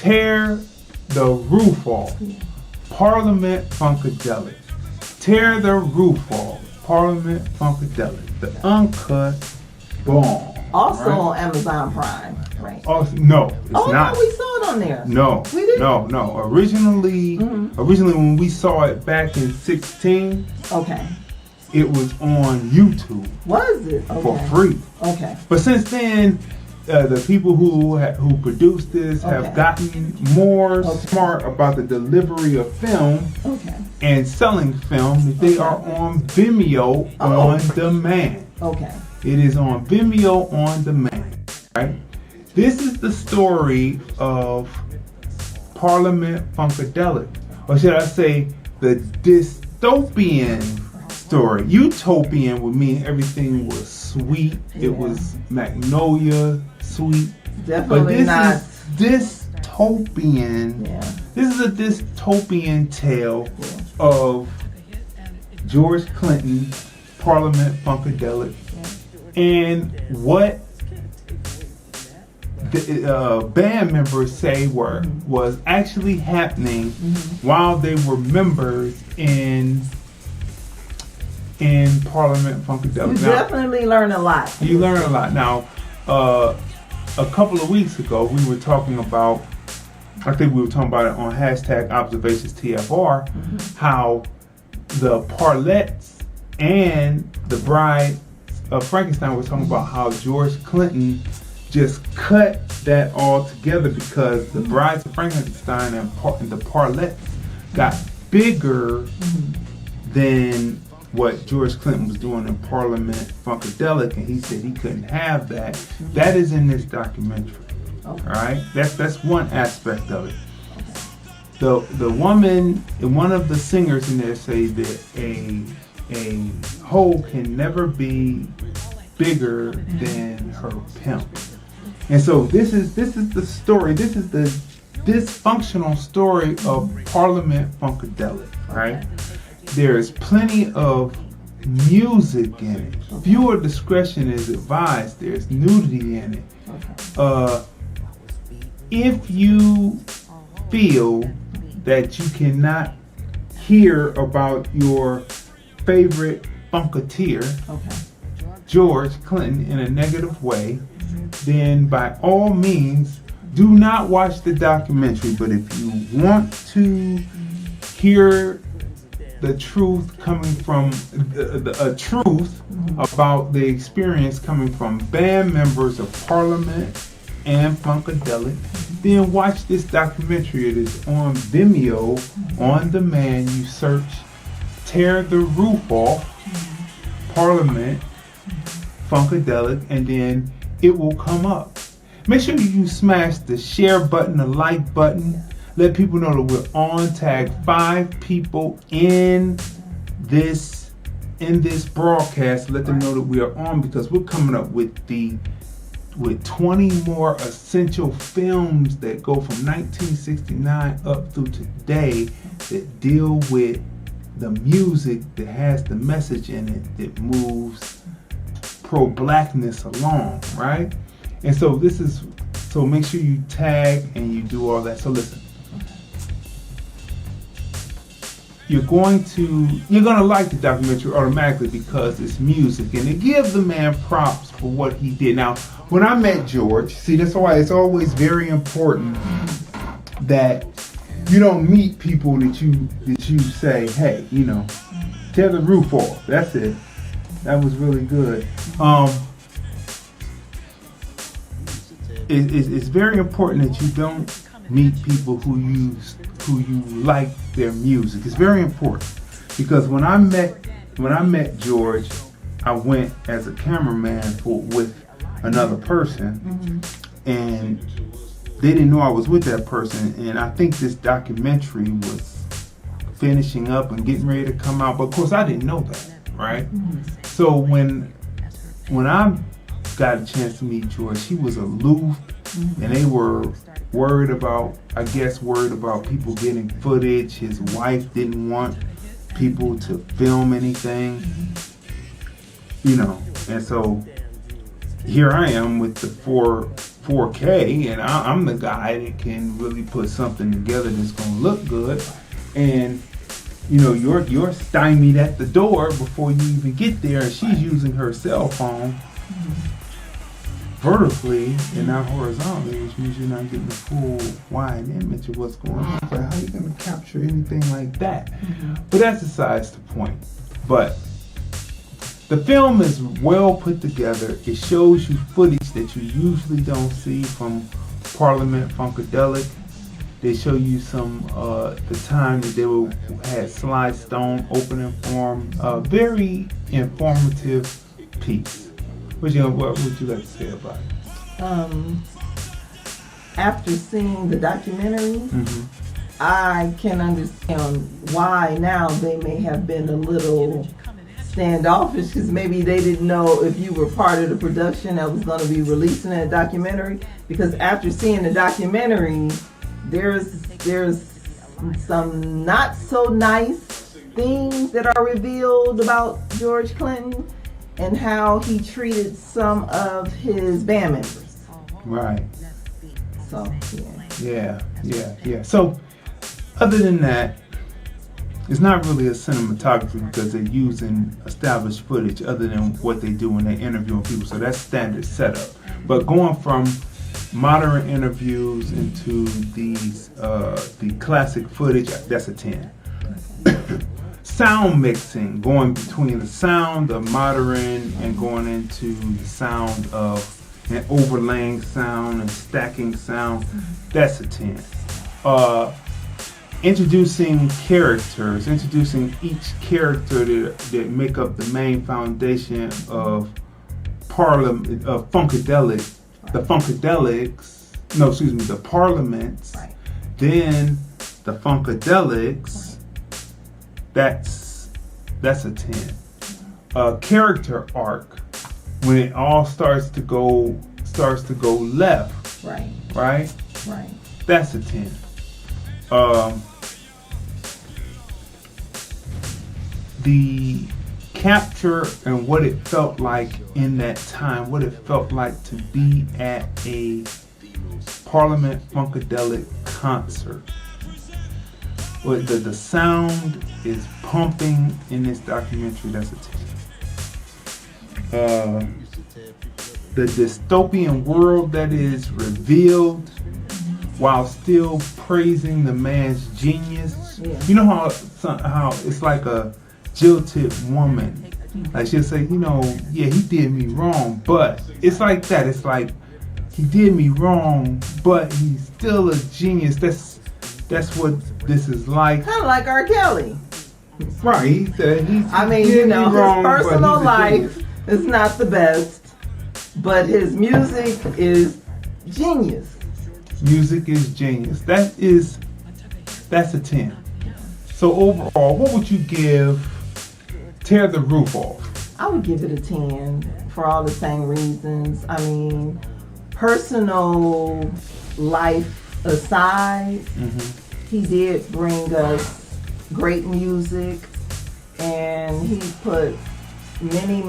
Tear the roof off. Parliament Funkadelic. Tear the roof off. Parliament Funkadelic. The uncut bomb. Also on Amazon Prime, right? No, it's not. No, we saw it on there. No, we didn't. No. Originally when we saw it back in 2016, okay, it was on YouTube. Was it? Okay. For free? Okay. But since then, the people who produced this have gotten more smart about the delivery of film and selling film. They are on Vimeo on demand. Okay. It is on Vimeo on demand. Right. This is the story of Parliament Funkadelic, or should I say, the dystopian story. Utopian would mean everything was sweet. It was magnolia sweet. Definitely not. Is dystopian. This is a dystopian tale of George Clinton, Parliament Funkadelic, and what the band members say was actually happening while they were members in Parliament Funkadelic. You definitely learn a lot. You learn a lot. Now, a couple of weeks ago, we were talking about, I think we were talking about it on #ObservationsTFR, how the Parlettes and the Bride of Frankenstein were talking about how George Clinton just cut that all together because the Brides of Frankenstein and the Parlettes got bigger than what George Clinton was doing in Parliament Funkadelic, and he said he couldn't have that. That is in this documentary. All right, that's one aspect of it. The woman, one of the singers in there, say that a hoe can never be bigger than her pimp. And so this is the story. This is the dysfunctional story of Parliament Funkadelic, right? There is plenty of music in it. Viewer discretion is advised. There's nudity in it. If you feel that you cannot hear about your favorite funketeer, George Clinton, in a negative way, then by all means, do not watch the documentary. But if you want to hear the truth coming from a truth about the experience coming from band members of Parliament and Funkadelic, then watch this documentary. It is on Vimeo on demand. You search "Tear the Roof Off," Parliament Funkadelic, and then it will come up. Make sure you smash the share button, the like button. Let people know that we're on. Tag 5 people in this broadcast. Let them know that we are on, because we're coming up with 20 more essential films that go from 1969 up through today that deal with the music that has the message in it that moves pro-blackness along, right? And so so make sure you tag and you do all that. So listen, you're gonna like the documentary automatically because it's music, and it gives the man props for what he did. Now, when I met George, see, that's why it's always very important that you don't meet people that you say, hey, tear the roof off. That's it. That was really good. It's very important that you don't meet people who you like their music. It's very important, because when I met George, I went as a cameraman with another person, and they didn't know I was with that person. And I think this documentary was finishing up and getting ready to come out, but of course I didn't know that, right? So when I got a chance to meet George, he was aloof, and they were worried about people getting footage. His wife didn't want people to film anything, and so here I am with the 4 4K, and I'm the guy that can really put something together that's gonna look good, and you're stymied at the door before you even get there, and she's using her cell phone vertically and not horizontally, which means you're not getting the full wide image of what's going on. But how are you going to capture anything like that? But that's besides the point. But the film is well put together. It shows you footage that you usually don't see from Parliament Funkadelic. They show you some the time that they had Sly Stone opening for them. Very informative piece. What would you like to say about it? After seeing the documentary, I can understand why now they may have been a little standoffish, because maybe they didn't know if you were part of the production that was going to be releasing that documentary. Because after seeing the documentary, there's some not so nice things that are revealed about George Clinton and how he treated some of his band members. Right. So, yeah. So, other than that, it's not really a cinematography because they're using established footage other than what they do when they're interviewing people. So that's standard setup. But going from modern interviews into these the classic footage, that's a 10. Sound mixing, going between the sound of modern and going into the sound of and overlaying sound and stacking sound, that's a 10. Introducing characters, introducing each character that make up the main foundation of Parliament, Funkadelic, the Parliaments, then the Funkadelics. That's a 10. Character arc, when it all starts to go left. Right. That's a 10. The capture and what it felt like in that time, what it felt like to be at a Parliament Funkadelic concert. The sound is pumping in this documentary. That's a 10. The dystopian world that is revealed while still praising the man's genius. Yeah. You know how it's like a jilted woman. Like she'll say, he did me wrong, but it's like that. It's like he did me wrong, but he's still a genius. That's what this is like. Kind of like R. Kelly. Right. He said his personal life is not the best, but his music is genius. Music is genius. That's a 10. So overall, what would you give Tear the Roof Off? I would give it a 10 for all the same reasons. I mean, personal life aside, he did bring us great music, and he put many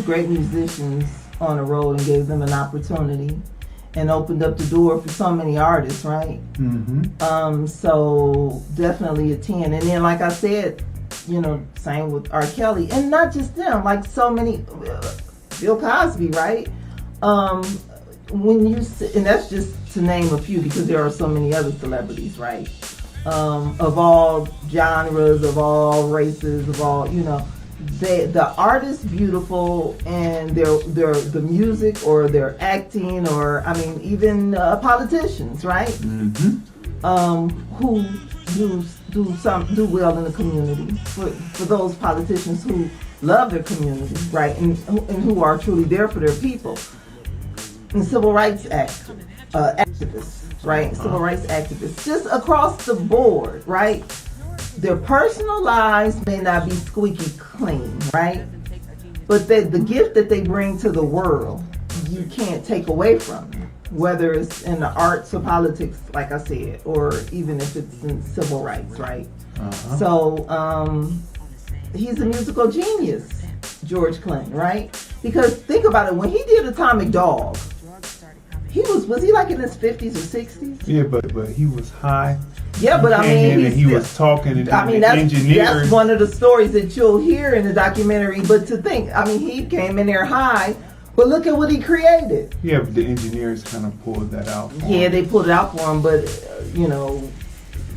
great musicians on the road and gave them an opportunity and opened up the door for so many artists, right? So definitely a 10. And then, like I said, same with R. Kelly, and not just them, like so many, Bill Cosby, right? And that's just to name a few, because there are so many other celebrities, right? Of all genres, of all races, of all, the art is beautiful, and the music or their acting, or even politicians, right? Who do well in the community. For those politicians who love their community, right, and who are truly there for their people. And civil rights activists, right? Civil rights activists, just across the board, right? Their personal lives may not be squeaky clean, right? But the gift that they bring to the world, you can't take away from them. Whether it's in the arts or politics, like I said, or even if it's in civil rights, right? So he's a musical genius. George Clinton, right? Because think about it, when he did Atomic Dog, was he like in his 50s or 60s? Yeah, but he was high. Yeah, but I mean, he was talking and that's one of the stories that you'll hear in the documentary. But to think, I mean, he came in there high, but look at what he created. Yeah, but the engineers kind of pulled that out. They pulled it out for him, but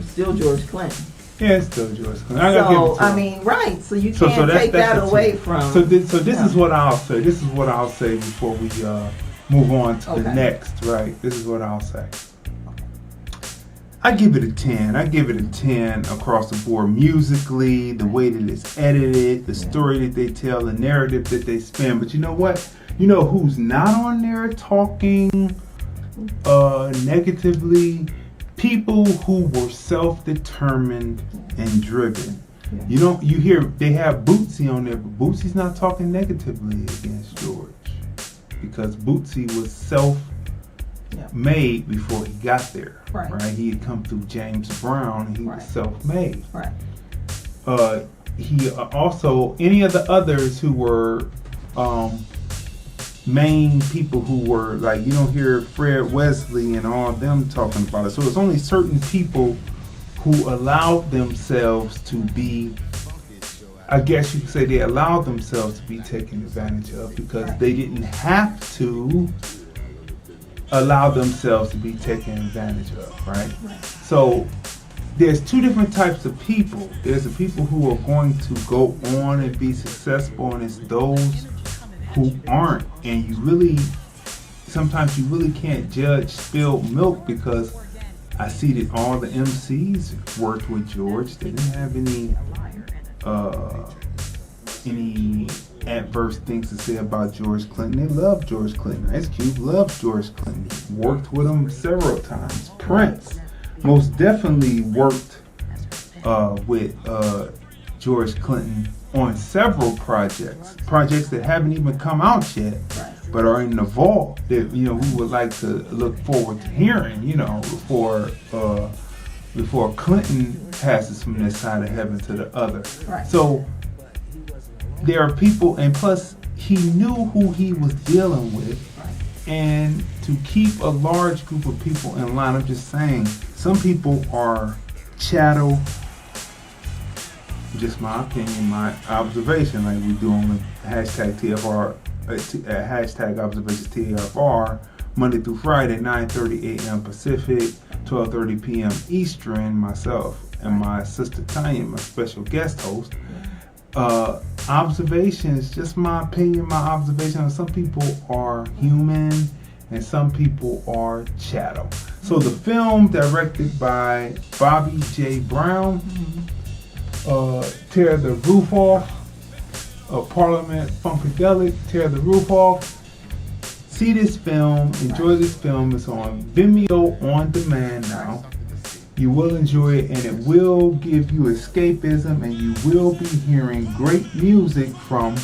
still George Clinton. Yeah, it's still George Clinton. Right. So you can't take that away from. So this is what I'll say. This is what I'll say before we move on to the next. Right. This is what I'll say. I give it a 10. I give it a 10 across the board. Musically, the way that it's edited, the story that they tell, the narrative that they spin. But you know what? You know who's not on there talking negatively? People who were self-determined and driven. Yeah. You hear they have Bootsy on there, but Bootsy's not talking negatively against George. Because Bootsy was self-made before he got there. Right? He had come through James Brown and he was self-made. Right. He also, any of the others who were main people who were like, you don't hear Fred Wesley and all of them talking about it. So it's only certain people who allowed themselves to be, I guess you could say they allowed themselves to be taken advantage of because they didn't have to allow themselves to be taken advantage of, right? So there's two different types of people. There's the people who are going to go on and be successful, and it's those who aren't. And sometimes you really can't judge spilled milk because I see that all the MCs worked with George. They didn't have any adverse things to say about George Clinton. They loved George Clinton. Ice Cube loved George Clinton. Worked with him several times. Prince most definitely worked with George Clinton on several projects that haven't even come out yet, but are in the vault that we would like to look forward to hearing, before Clinton passes from this side of heaven to the other. So there are people, and plus he knew who he was dealing with, and to keep a large group of people in line, I'm just saying, some people are chattel. Just my opinion, my observation, like we do on hashtag TFR, hashtag observations TFR, Monday through Friday, 9:30 a.m. Pacific, 12:30 p.m. Eastern. Myself and my sister Tanya, my special guest host. Observations, just my opinion, my observation. Some people are human and some people are chattel. So the film, directed by Bobby J. Brown, Tear the Roof Off, Parliament Funkadelic, Tear the Roof Off. See this film, enjoy this film. It's on Vimeo on demand now. You will enjoy it, and it will give you escapism, and you will be hearing great music from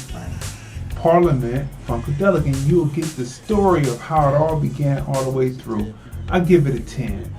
Parliament Funkadelic, and you'll get the story of how it all began all the way through. I give it a 10.